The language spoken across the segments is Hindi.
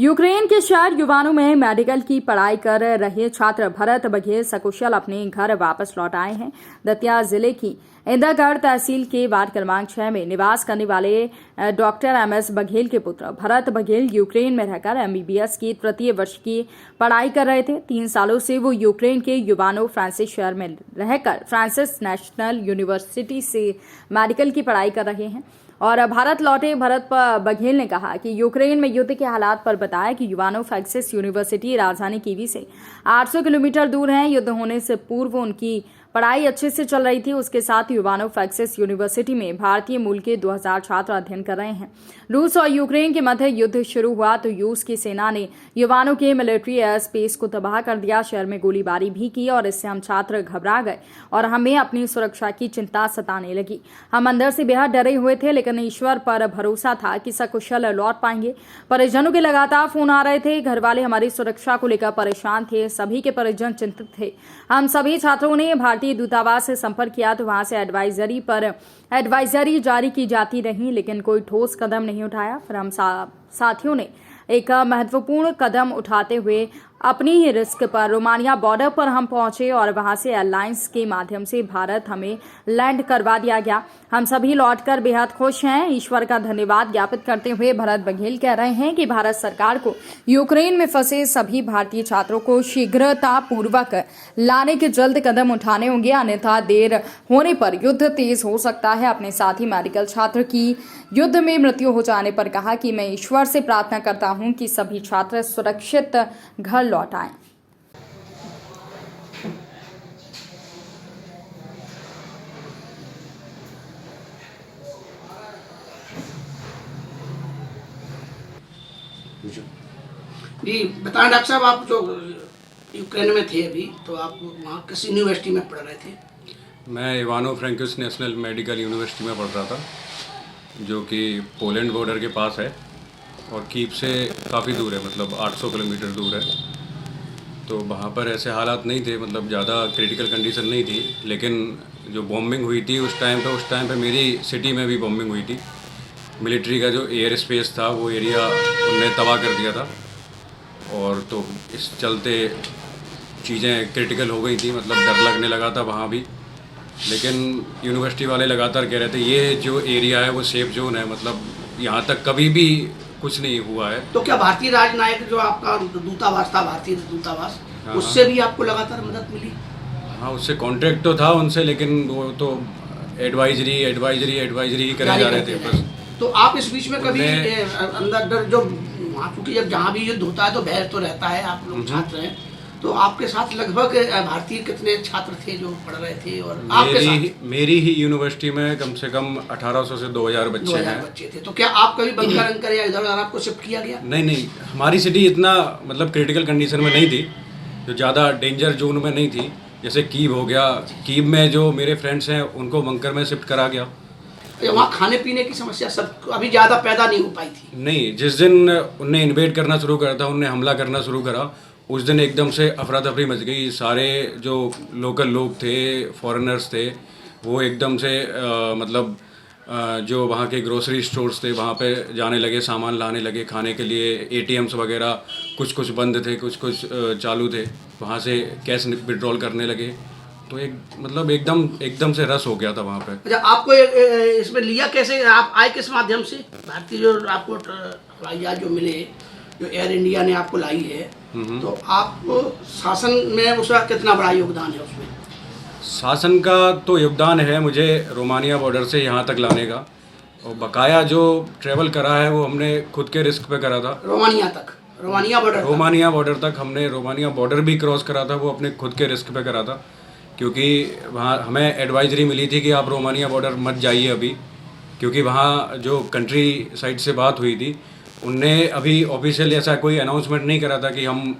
यूक्रेन के शहर युवानों में मेडिकल की पढ़ाई कर रहे छात्र भरत बघेल सकुशल अपने घर वापस लौट आए हैं। दतिया जिले की इंदागढ़ तहसील के वार्ड क्रमांक 6 में निवास करने वाले डॉक्टर एमएस बघेल के पुत्र भरत बघेल यूक्रेन में रहकर एमबीबीएस की तृतीय वर्ष की पढ़ाई कर रहे थे। 3 सालों से वो यूक्रेन के युवानो फ्रांसिस शहर में रहकर फ्रांसिस नेशनल यूनिवर्सिटी से मेडिकल की पढ़ाई कर रहे हैं। और भारत लौटे भरत बघेल ने कहा कि यूक्रेन में युद्ध के हालात पर बताया कि युवानो फ्रांसिस यूनिवर्सिटी राजधानी कीवी से 800 किलोमीटर दूर है। युद्ध होने से पूर्व उनकी पढ़ाई अच्छे से चल रही थी। उसके साथ युवानो फ्रांसिस यूनिवर्सिटी में भारतीय मूल के 2000 छात्र अध्ययन कर रहे हैं। रूस और यूक्रेन के मध्य युद्ध शुरू हुआ तो रूस की सेना ने युवानों के मिलिट्री एयर स्पेस को तबाह कर दिया। शहर में गोलीबारी भी की और इससे हम छात्र घबरा गए और हमें अपनी सुरक्षा की चिंता सताने लगी। हम अंदर से बेहद डरे हुए थे, लेकिन ईश्वर पर भरोसा था कि सकुशल लौट पाएंगे। परिजनों के लगातार फोन आ रहे थे। घर वाले हमारी सुरक्षा को लेकर परेशान थे। सभी के परिजन चिंतित थे। हम सभी छात्रों ने भारतीय दूतावास से संपर्क किया तो वहां से एडवाइजरी जारी की जाती रही, लेकिन कोई ठोस कदम नहीं उठाया। फिर हम साथियों ने एक महत्वपूर्ण कदम उठाते हुए अपनी ही रिस्क पर रोमानिया बॉर्डर पर हम पहुंचे और वहां से एयरलाइंस के माध्यम से भारत हमें लैंड करवा दिया गया। हम सभी लौटकर बेहद खुश हैं। ईश्वर का धन्यवाद ज्ञापित करते हुए भरत बघेल कह रहे हैं कि भारत सरकार को यूक्रेन में फंसे सभी भारतीय छात्रों को शीघ्रतापूर्वक लाने के जल्द कदम उठाने होंगे, अन्यथा देर होने पर युद्ध तेज हो सकता है। अपने साथी मेडिकल छात्र की युद्ध में मृत्यु हो जाने पर कहा कि मैं ईश्वर से प्रार्थना करता हूं कि सभी छात्र सुरक्षित घर लौट आएं। जी बताएं डॉक्टर साहब, आप जो यूक्रेन में थे अभी, तो आप वहाँ किस यूनिवर्सिटी में पढ़ रहे थे? मैं इवानो फ्रैंकिस नेशनल मेडिकल यूनिवर्सिटी में पढ़ रहा था, जो कि पोलैंड बॉर्डर के पास है और कीव से काफ़ी दूर है, मतलब 800 किलोमीटर दूर है। तो वहाँ पर ऐसे हालात नहीं थे, मतलब ज़्यादा क्रिटिकल कंडीशन नहीं थी। लेकिन जो बॉम्बिंग हुई थी उस टाइम पे मेरी सिटी में भी बॉम्बिंग हुई थी। मिलिट्री का जो एयर स्पेस था वो एरिया उनने तबाह कर दिया था, और तो इस चलते चीज़ें क्रिटिकल हो गई थी, मतलब डर लगने लगा था वहाँ भी। लेकिन यूनिवर्सिटी वाले लगातार कह रहे थे ये जो एरिया है वो सेफ जोन है, मतलब यहाँ तक कभी भी कुछ नहीं हुआ है। तो क्या भारतीय राजनयिक जो आपका दूतावास था, भारतीय दूतावास, उससे भी आपको लगातार मदद मिली? हाँ, उससे कॉन्ट्रैक्ट तो था उनसे, लेकिन वो तो एडवाइजरी ही करे जा रहे थे बस। तो आप इस बीच में कभी अंदर जो वहाँ, क्योंकि जब जहाँ भी युद्ध होता है तो भय तो रहता है, आप लोग छात्र हैं, तो आपके साथ लगभग भारतीय कितने छात्र थे जो पढ़ रहे थे? और आपके साथ मेरी ही यूनिवर्सिटी में कम से कम 1800 से 2000 बच्चे थे। तो क्या आप कभी बंकर या इधर उधर आपको शिफ्ट किया गया? नहीं, हमारी सिटी इतना मतलब क्रिटिकल कंडीशन में नहीं थी, जो ज़्यादा डेंजर जोन में नहीं थी। जैसे कीव हो गया, कीव में जो मेरे फ्रेंड्स हैं उनको बंकर में शिफ्ट करा गया। वहाँ खाने पीने की समस्या सब अभी ज़्यादा पैदा नहीं हो पाई थी? नहीं, जिस दिन उनने इन्वेड करना शुरू करा था, उनने हमला करना शुरू करा, उस दिन एकदम से अफरा तफरी मच गई। सारे जो लोकल लोग थे, फॉरेनर्स थे, वो एकदम से जो वहाँ के ग्रोसरी स्टोर्स थे वहाँ पे जाने लगे, सामान लाने लगे खाने के लिए। एटीएम्स वगैरह कुछ बंद थे, कुछ चालू थे। वहाँ से कैश विड्रॉल करने लगे, तो मतलब एकदम से रस हो गया था वहाँ पे। अच्छा, आपको इसमें लिया कैसे? आप आए किस माध्यम से? भारतीय जो आपको हवाई जहाज जो मिले, जो एयर इंडिया ने आपको लाई है, तो आपको शासन में उसका कितना बड़ा योगदान है उसमें? शासन का तो योगदान है मुझे रोमानिया बॉर्डर से यहाँ तक लाने का, और बकाया जो ट्रेवल करा है वो हमने खुद के रिस्क पे करा था। रोमानिया बॉर्डर तक हमने रोमानिया बॉर्डर भी क्रॉस करा था, वो अपने खुद के रिस्क पे करा था, क्योंकि वहाँ हमें एडवाइजरी मिली थी कि आप रोमानिया बॉर्डर मत जाइए अभी, क्योंकि वहाँ जो कंट्री साइड से बात हुई थी, उनने अभी ऑफिशियल ऐसा कोई अनाउंसमेंट नहीं करा था कि हम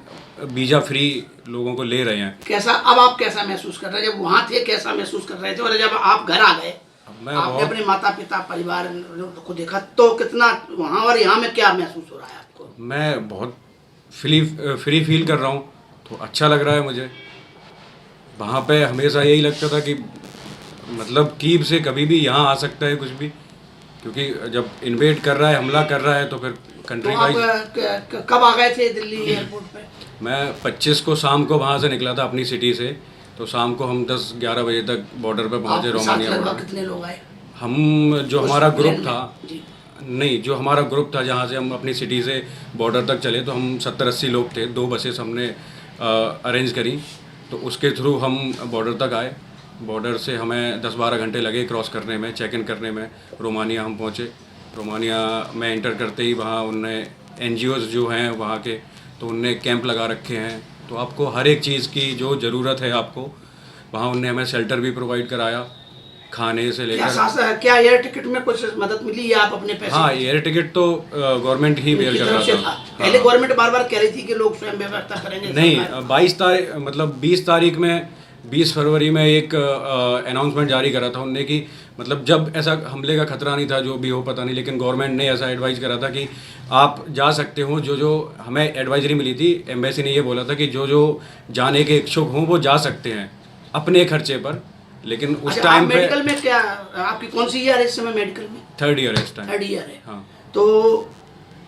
वीज़ा फ्री लोगों को ले रहे हैं। कैसा अब आप कैसा महसूस कर रहे हैं? जब वहाँ थे कैसा महसूस कर रहे थे, और जब आप घर आ गए, आपने अपने माता पिता परिवार को देखा, तो कितना वहाँ और यहाँ में क्या महसूस हो रहा है आपको? मैं बहुत फ्री फील कर रहा हूँ, तो अच्छा लग रहा है मुझे। वहाँ पे हमेशा यही लगता था कि मतलब कीव से कभी भी यहाँ आ सकता है कुछ भी, क्योंकि जब इन्वेड कर रहा है, हमला कर रहा है, तो फिर तो कंट्री आप वाइज। कब आ गए थे दिल्ली एयरपोर्ट पे? मैं 25 को शाम को वहाँ से निकला था अपनी सिटी से, तो शाम को हम 10-11 बजे तक बॉर्डर पे पहुँचे, आपके साथ रोमानिया लगभग बॉर्डर। कितने लोग आए हम जो हमारा उस ग्रुप प्लेन था, में? जी। नहीं, जो हमारा ग्रुप था जहाँ से हम अपनी सिटी से बॉर्डर तक चले, तो हम 70-80 लोग थे। 2 बसेस हमने अरेंज करी, तो उसके थ्रू हम बॉर्डर तक आए। बॉर्डर से हमें 10-12 घंटे लगे क्रॉस करने में, चेक इन करने में। रोमानिया हम पहुँचे। रोमानिया में एंटर करते ही वहाँ उनने NGOs जो हैं वहाँ के, तो उनने कैंप लगा रखे हैं। तो आपको हर एक चीज़ की जो ज़रूरत है आपको, वहाँ उनने हमें शेल्टर भी प्रोवाइड कराया, खाने से लेकर। क्या एयर टिकट में कुछ मदद मिली या आप अपने पैसे? हाँ, एयर टिकट तो गवर्नमेंट ही बेयर कर रहा था। पहले गवर्नमेंट बार बार कह रही थी कि लोग स्वयं व्यवस्था करेंगे। नहीं, 22 तारीख मतलब 20 तारीख में, 20 फरवरी में एक अनाउंसमेंट जारी करा था उनने कि मतलब जब ऐसा हमले का खतरा नहीं था, जो भी हो पता नहीं, लेकिन गवर्नमेंट ने ऐसा एडवाइस करा था कि आप जा सकते हो। जो हमें एडवाइजरी मिली थी, एम्बेसी ने ये बोला था कि जो जाने के इच्छुक हों वो जा सकते हैं अपने खर्चे पर। लेकिन उस टाइम पे मेडिकल में क्या आपकी कौन सी ईयर है इस समय मेडिकल में? 3rd ईयर है इस टाइम। 3rd ईयर है। हाँ तो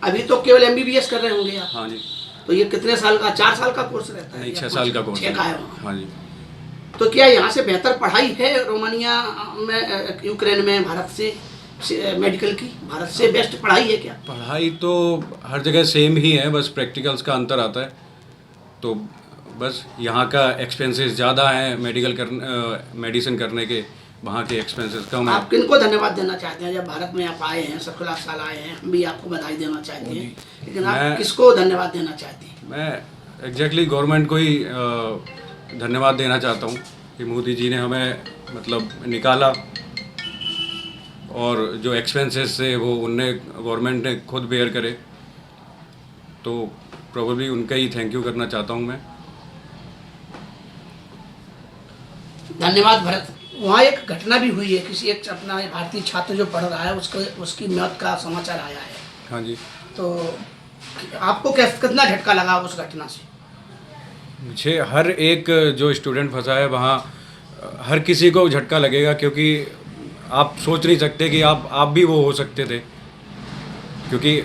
अभी तो केवल MBBS कर रहे होंगे आप? हाँ जी। तो ये कितने साल का, 4 साल का कोर्स रहता है? नहीं, 6 साल का कोर्स 6 का है वहाँ। हाँ जी। तो क्या यहाँ से बेहतर पढ़ाई है रोमानिया में, यूक्रेन में भारत से मेडिकल की? भारत से बेस्ट पढ़ाई है क्या? पढ़ाई तो हर जगह सेम ही है, बस प्रैक्टिकल्स का अंतर आता है। तो बस यहाँ का एक्सपेंसेस ज़्यादा हैं मेडिसिन करने के, वहाँ के एक्सपेंसेस कम है। आप किनको धन्यवाद देना चाहते हैं जब भारत में आप आए हैं, सफल साल आए हैं? हम भी आपको बधाई देना चाहते हैं, लेकिन आप किसको धन्यवाद देना चाहते हैं? मैं एग्जैक्टली गवर्नमेंट को ही धन्यवाद देना चाहता हूँ कि मोदी जी ने हमें मतलब निकाला, और जो एक्सपेंसेस थे वो उनने गवर्नमेंट ने खुद बेयर करे। तो प्रोबेबली उनका ही थैंक यू करना चाहता हूँ मैं। धन्यवाद भरत। वहाँ एक घटना भी हुई है, किसी एक अपना भारतीय छात्र जो पढ़ रहा है उसकी मौत का समाचार आया है। हाँ जी। तो आपको कितना झटका लगा उस घटना से? मुझे हर एक जो स्टूडेंट फंसा है वहाँ, हर किसी को झटका लगेगा, क्योंकि आप सोच नहीं सकते कि आप भी वो हो सकते थे। क्योंकि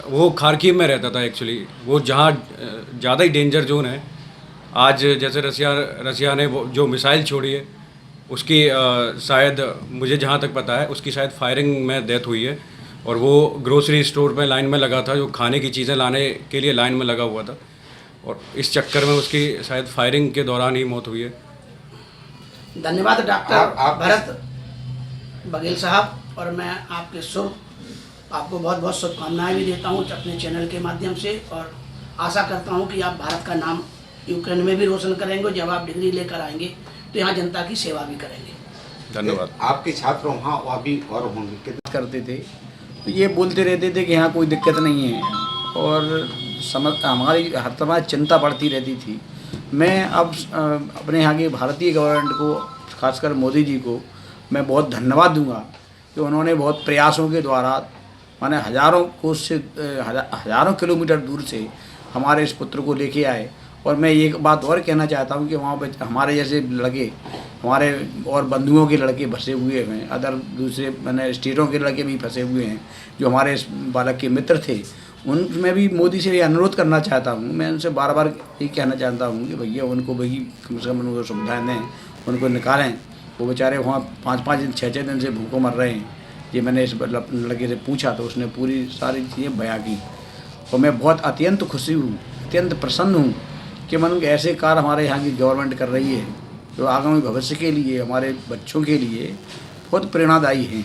वो खार्किव में रहता था एक्चुअली, वो जहाँ ज़्यादा ही डेंजर जोन है। आज जैसे रसिया ने वो जो मिसाइल छोड़ी है, उसकी शायद, मुझे जहाँ तक पता है, उसकी शायद फायरिंग में डेथ हुई है। और वो ग्रोसरी स्टोर में लाइन में लगा था, जो खाने की चीज़ें लाने के लिए लाइन में लगा हुआ था, और इस चक्कर में उसकी शायद फायरिंग के दौरान ही मौत हुई है। धन्यवाद डॉक्टर भरत बघेल साहब, और मैं आपको बहुत बहुत शुभकामनाएं भी देता हूं अपने चैनल के माध्यम से, और आशा करता हूं कि आप भारत का नाम यूक्रेन में भी रोशन करेंगे। जब आप डिग्री लेकर आएंगे तो यहाँ जनता की सेवा भी करेंगे। धन्यवाद। आपके छात्र वहाँ अभी और होंगे कितना करते थे, तो ये बोलते रहते थे कि यहाँ कोई दिक्कत नहीं है, और हमारी हर तरह चिंता बढ़ती रहती थी। मैं अब अपने यहाँ के भारतीय गवर्नमेंट को, खासकर मोदी जी को मैं बहुत धन्यवाद दूंगा कि उन्होंने बहुत प्रयासों के द्वारा, माने हज़ारों किलोमीटर दूर से हमारे इस पुत्र को लेके आए। और मैं एक बात और कहना चाहता हूँ कि वहाँ हमारे जैसे लड़के, हमारे और बंधुओं के लड़के फंसे हुए हैं, अदर दूसरे मैंने स्टेटों के लड़के भी फंसे हुए हैं, जो हमारे इस बालक के मित्र थे। उनमें भी मोदी से ये अनुरोध करना चाहता हूँ, मैं उनसे बार बार यही कहना चाहता हूँ कि भैया उनको भाई कम से कम उनको सुविधाएँ दें, उनको निकालें। वो बेचारे वहाँ 5-5 दिन 6-6 दिन से भूखों मर रहे हैं। ये मैंने इस लड़के से पूछा तो उसने पूरी सारी चीज़ें बयां की, और मैं बहुत अत्यंत खुशी हूँ, अत्यंत प्रसन्न हूँ कि मन ऐसे कार्य हमारे यहाँ की गवर्नमेंट कर रही है, जो आगामी भविष्य के लिए, हमारे बच्चों के लिए बहुत प्रेरणादायी हैं।